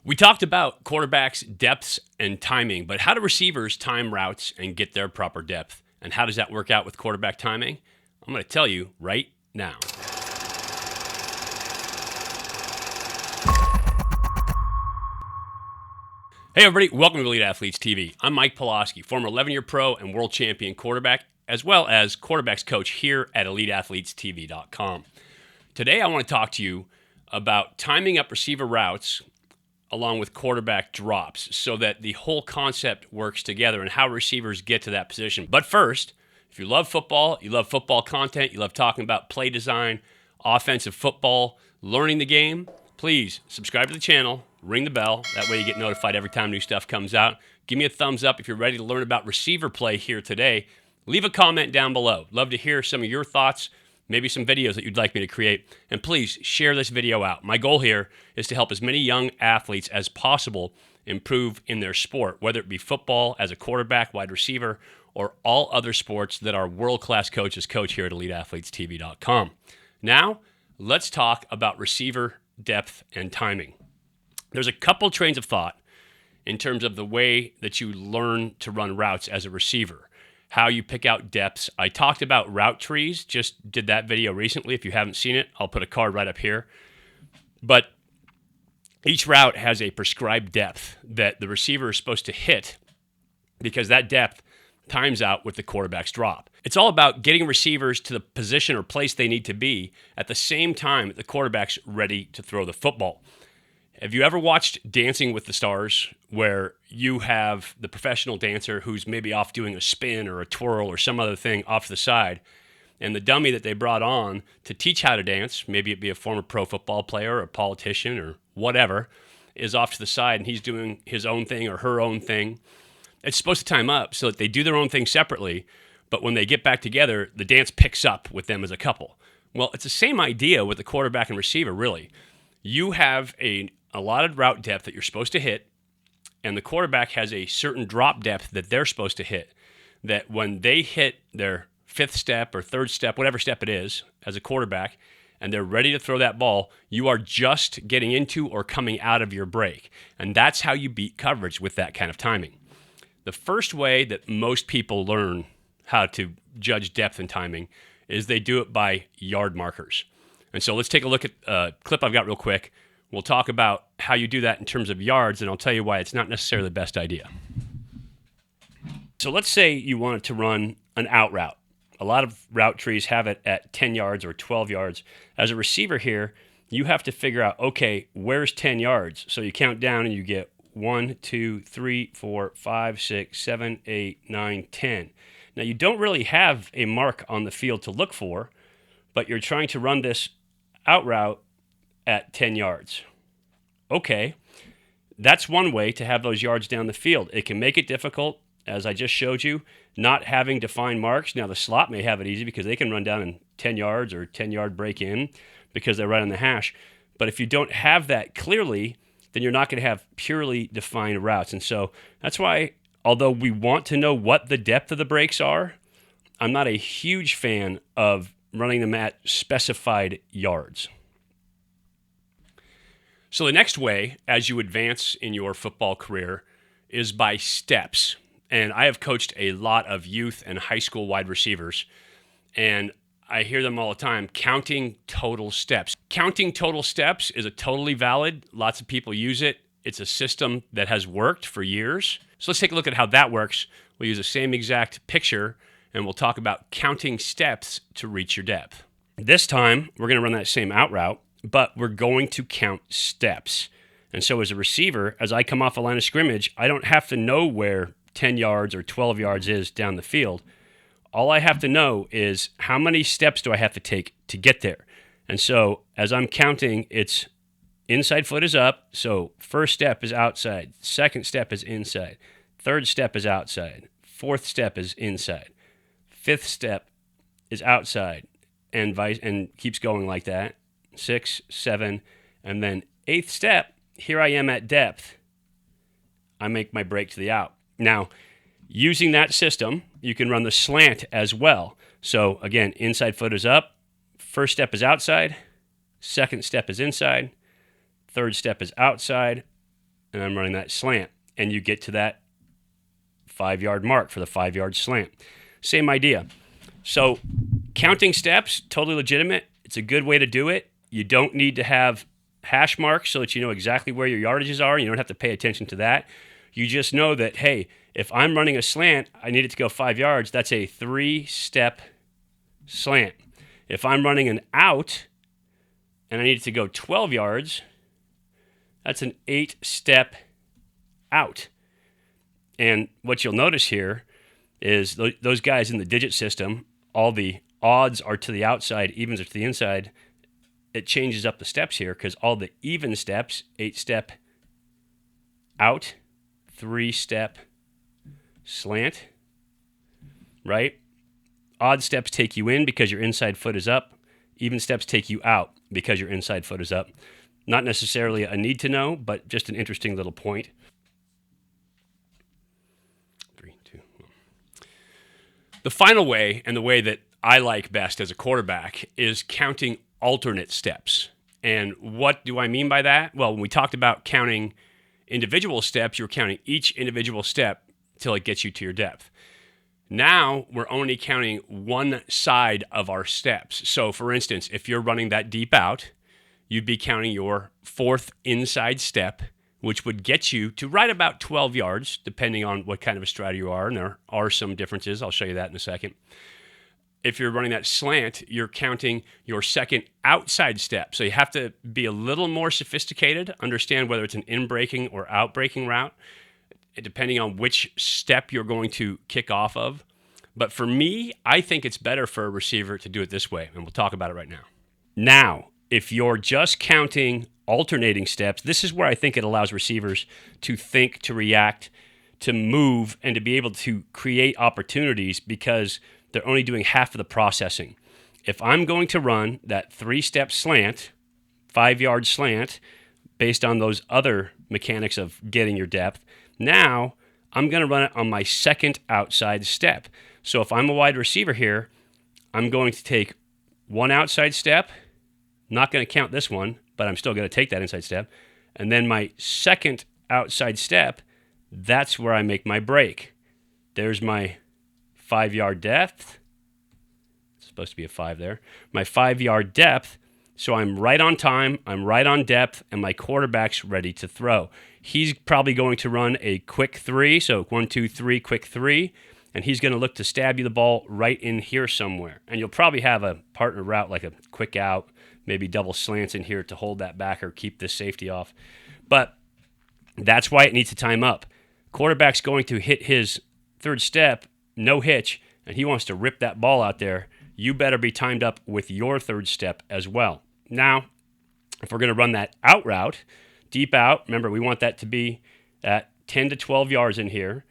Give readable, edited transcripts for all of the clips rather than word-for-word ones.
We talked about quarterbacks' depths and timing, but how do receivers time routes and get their proper depth? And how does that work out with quarterback timing? I'm going to tell you right now. Hey everybody, welcome to Elite Athletes TV. I'm Mike Pawlawski, former 11-year pro and world champion quarterback, as well as quarterbacks coach here at EliteAthletesTV.com. Today I want to talk to you about timing up receiver routes along with quarterback drops so that the whole concept works together and how receivers get to that position. But first, if you love football content, you love talking about play design, offensive football, learning the game, please subscribe to the channel, ring the bell. That way you get notified every time new stuff comes out. Give me a thumbs up if you're ready to learn about receiver play here today. Leave a comment down below. Love to hear some of your thoughts, maybe some videos that you'd like me to create. And please share this video out. My goal here is to help as many young athletes as possible improve in their sport, whether it be football as a quarterback, wide receiver, or all other sports that our world-class coaches coach here at EliteAthletesTV.com. Now, let's talk about receiver depth and timing. There's a couple trains of thought in terms of the way that you learn to run routes as a receiver, how you pick out depths. I talked about route trees, just did that video recently. If you haven't seen it, I'll put a card right up here. But each route has a prescribed depth that the receiver is supposed to hit because that depth times out with the quarterback's drop. It's all about getting receivers to the position or place they need to be at the same time that the quarterback's ready to throw the football. Have you ever watched Dancing with the Stars where you have the professional dancer who's maybe off doing a spin or a twirl or some other thing off to the side, and the dummy that they brought on to teach how to dance, maybe it be a former pro football player or a politician or whatever, is off to the side and he's doing his own thing or her own thing. It's supposed to time up so that they do their own thing separately, but when they get back together, the dance picks up with them as a couple. Well, it's the same idea with the quarterback and receiver, really. You have a allotted route depth that you're supposed to hit, and the quarterback has a certain drop depth that they're supposed to hit, that when they hit their fifth step or third step, whatever step it is, as a quarterback, and they're ready to throw that ball, you are just getting into or coming out of your break. And that's how you beat coverage with that kind of timing. The first way that most people learn how to judge depth and timing is they do it by yard markers. And so let's take a look at a clip I've got real quick. We'll talk about how you do that in terms of yards, and I'll tell you why it's not necessarily the best idea. So let's say you wanted to run an out route. A lot of route trees have it at 10 yards or 12 yards. As a receiver here, you have to figure out, okay, where's 10 yards? So you count down and you get 1, 2, 3, 4, 5, 6, 7, 8, 9, 10. Now, you don't really have a mark on the field to look for, but you're trying to run this out route at 10 yards. Okay, that's one way to have those yards down the field. It can make it difficult, as I just showed you, not having defined marks. Now, the slot may have it easy because they can run down in 10 yards or 10-yard break in because they're right on the hash. But if you don't have that clearly, then you're not going to have purely defined routes. And so that's why, although we want to know what the depth of the breaks are, I'm not a huge fan of running them at specified yards. So the next way, as you advance in your football career, is by steps. And I have coached a lot of youth and high school wide receivers, and I hear them all the time, counting total steps. Counting total steps is a totally valid. Lots of people use it. It's a system that has worked for years. So let's take a look at how that works. We'll use the same exact picture, and we'll talk about counting steps to reach your depth. This time, we're going to run that same out route, but we're going to count steps. And so as a receiver, as I come off a line of scrimmage, I don't have to know where 10 yards or 12 yards is down the field. All I have to know is how many steps do I have to take to get there. And so as I'm counting, it's inside foot is up. So first step is outside. Second step is inside. Third step is outside. Fourth step is inside. Fifth step is outside, and keeps going like that. 6, 7, and then eighth step, here I am at depth. I make my break to the out. Now, using that system, you can run the slant as well. So again, inside foot is up, first step is outside, second step is inside, third step is outside, and I'm running that slant, and you get to that 5-yard mark for the 5-yard slant. Same idea. So counting steps, totally legitimate. It's a good way to do it. You don't need to have hash marks so that you know exactly where your yardages are. You don't have to pay attention to that. You just know that, hey, if I'm running a slant, I need it to go 5 yards. That's a 3-step slant. If I'm running an out and I need it to go 12 yards, that's an 8-step out. And what you'll notice here is those guys in the digit system, all the odds are to the outside, evens are to the inside. It changes up the steps here because all the even steps, 8-step out, 3-step slant, right? Odd steps take you in because your inside foot is up. Even steps take you out because your inside foot is up. Not necessarily a need to know, but just an interesting little point. 3, 2, 1. The final way, and the way that I like best as a quarterback, is counting alternate steps. And what do I mean by that? Well, when we talked about counting individual steps, you're counting each individual step till it gets you to your depth. Now we're only counting one side of our steps. So for instance, if you're running that deep out, you'd be counting your 4th inside step, which would get you to right about 12 yards, depending on what kind of a strider you are. And there are some differences. I'll show you that in a second. If you're running that slant, you're counting your 2nd outside step. So you have to be a little more sophisticated, understand whether it's an in-breaking or out-breaking route, depending on which step you're going to kick off of. But for me, I think it's better for a receiver to do it this way, and we'll talk about it right now. Now, if you're just counting alternating steps, this is where I think it allows receivers to think, to react, to move, and to be able to create opportunities because they're only doing half of the processing. If I'm going to run that 3-step slant, 5-yard slant, based on those other mechanics of getting your depth, now I'm going to run it on my 2nd outside step. So if I'm a wide receiver here, I'm going to take one outside step, not going to count this one, but I'm still going to take that inside step, and then my 2nd outside step, that's where I make my break. There's my 5-yard depth. It's supposed to be a 5 there. My 5-yard depth. So I'm right on time, I'm right on depth, and my quarterback's ready to throw. He's probably going to run a quick 3, so 1, 2, 3, quick 3, and he's going to look to stab you the ball right in here somewhere. And you'll probably have a partner route like a quick out, maybe double slants in here to hold that back or keep this safety off. But that's why it needs to time up. Quarterback's going to hit his 3rd step, no hitch, and he wants to rip that ball out there. You better be timed up with your 3rd step as well. Now, if we're going to run that out route, deep out, remember we want that to be at 10 to 12 yards in here.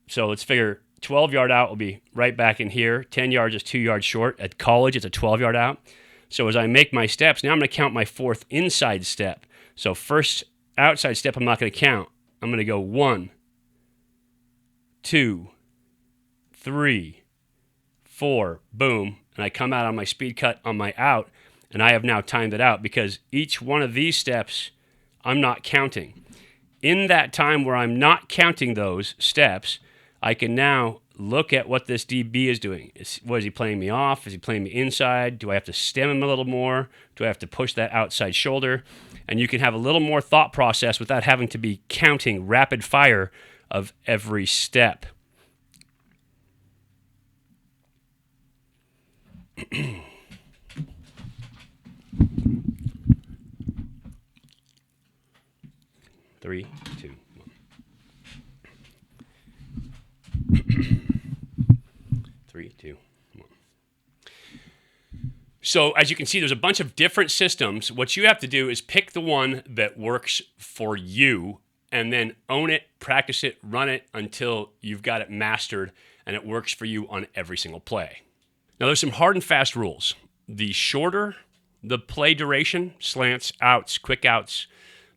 So let's figure 12-yard out will be right back in here. 10 yards is 2 yards short. At college, it's a 12-yard out. So as I make my steps, now I'm going to count my 4th inside step. So first outside step I'm not going to count. I'm going to go 1, 2, 3, 4, boom, and I come out on my speed cut on my out, and I have now timed it out because each one of these steps I'm not counting. In that time where I'm not counting those steps, I can now look at what this DB is doing. What is he playing me off? Is he playing me inside? Do I have to stem him a little more? Do I have to push that outside shoulder? And you can have a little more thought process without having to be counting rapid fire of every step. 3, 2, 1. 3, 2, 1. So as you can see, there's a bunch of different systems. What you have to do is pick the one that works for you and then own it, practice it, run it until you've got it mastered and it works for you on every single play. Now there's some hard and fast rules. The shorter the play duration, slants, outs, quick outs,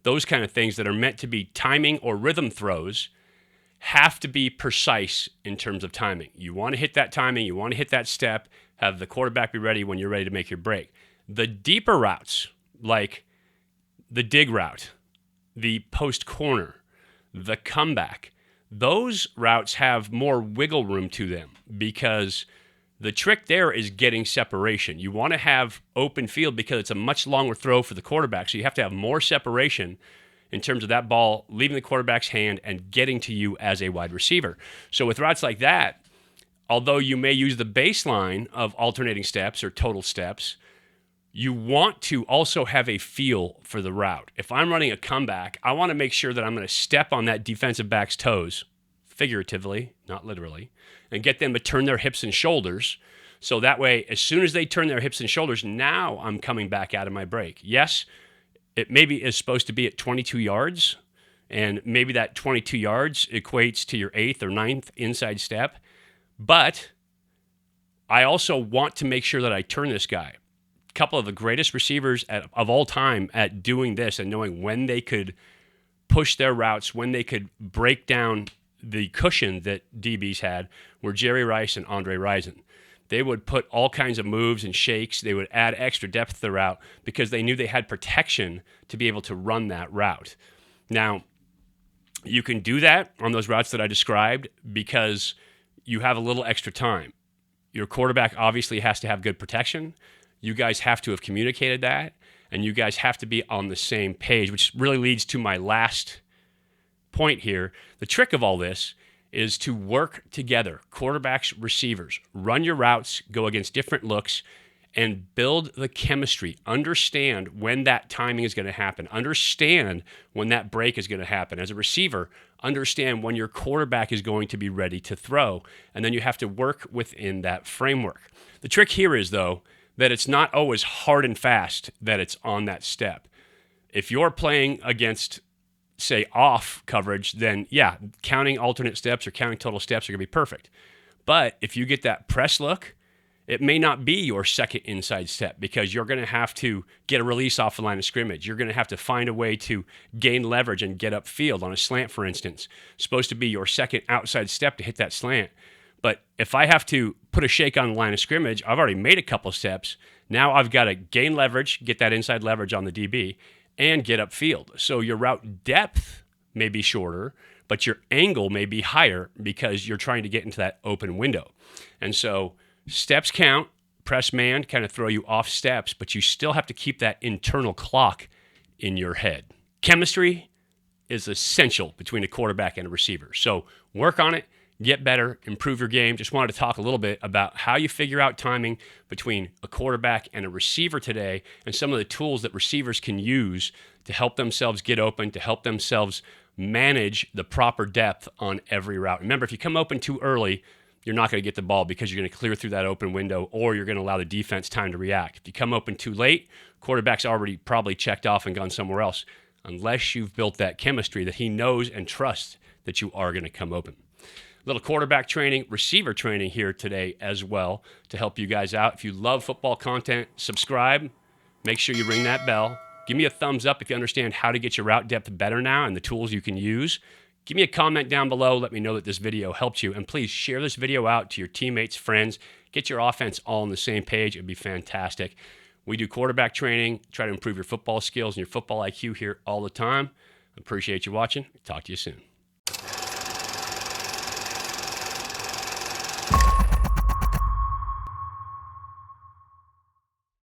those kind of things that are meant to be timing or rhythm throws have to be precise in terms of timing. You want to hit that timing, you want to hit that step, have the quarterback be ready when you're ready to make your break. The deeper routes, like the dig route, the post corner, the comeback. Those routes have more wiggle room to them because the trick there is getting separation. You want to have open field because it's a much longer throw for the quarterback, so you have to have more separation in terms of that ball leaving the quarterback's hand and getting to you as a wide receiver. So with routes like that, although you may use the baseline of alternating steps or total steps, you want to also have a feel for the route. If I'm running a comeback, I want to make sure that I'm going to step on that defensive back's toes, figuratively, not literally, and get them to turn their hips and shoulders. So that way, as soon as they turn their hips and shoulders, now I'm coming back out of my break. Yes, it maybe is supposed to be at 22 yards, and maybe that 22 yards equates to your 8th or 9th inside step, but I also want to make sure that I turn this guy. Couple of the greatest receivers of all time at doing this and knowing when they could push their routes, when they could break down the cushion that DBs had, were Jerry Rice and Andre Rison. They would put all kinds of moves and shakes. They would add extra depth to the route because they knew they had protection to be able to run that route. Now, you can do that on those routes that I described because you have a little extra time. Your quarterback obviously has to have good protection. You guys have to have communicated that, and you guys have to be on the same page, which really leads to my last point here. The trick of all this is to work together, quarterbacks, receivers. Run your routes, go against different looks, and build the chemistry. Understand when that timing is going to happen. Understand when that break is going to happen. As a receiver, understand when your quarterback is going to be ready to throw, and then you have to work within that framework. The trick here is, though, that it's not always hard and fast that it's on that step. If you're playing against, say, off coverage, then yeah, counting alternate steps or counting total steps are going to be perfect. But if you get that press look, it may not be your second inside step because you're going to have to get a release off the line of scrimmage. You're going to have to find a way to gain leverage and get upfield on a slant, for instance. It's supposed to be your second outside step to hit that slant. But if I have to put a shake on the line of scrimmage, I've already made a couple steps. Now I've got to gain leverage, get that inside leverage on the DB, and get upfield. So your route depth may be shorter, but your angle may be higher because you're trying to get into that open window. And so steps count, press man kind of throw you off steps, but you still have to keep that internal clock in your head. Chemistry is essential between a quarterback and a receiver. So work on it. Get better, improve your game. Just wanted to talk a little bit about how you figure out timing between a quarterback and a receiver today and some of the tools that receivers can use to help themselves get open, to help themselves manage the proper depth on every route. Remember, if you come open too early, you're not going to get the ball because you're going to clear through that open window or you're going to allow the defense time to react. If you come open too late, quarterback's already probably checked off and gone somewhere else unless you've built that chemistry that he knows and trusts that you are going to come open. Little quarterback training, receiver training here today as well to help you guys out. If you love football content, subscribe. Make sure you ring that bell. Give me a thumbs up if you understand how to get your route depth better now and the tools you can use. Give me a comment down below. Let me know that this video helped you. And please share this video out to your teammates, friends. Get your offense all on the same page. It'd be fantastic. We do quarterback training, try to improve your football skills and your football IQ here all the time. Appreciate you watching. Talk to you soon.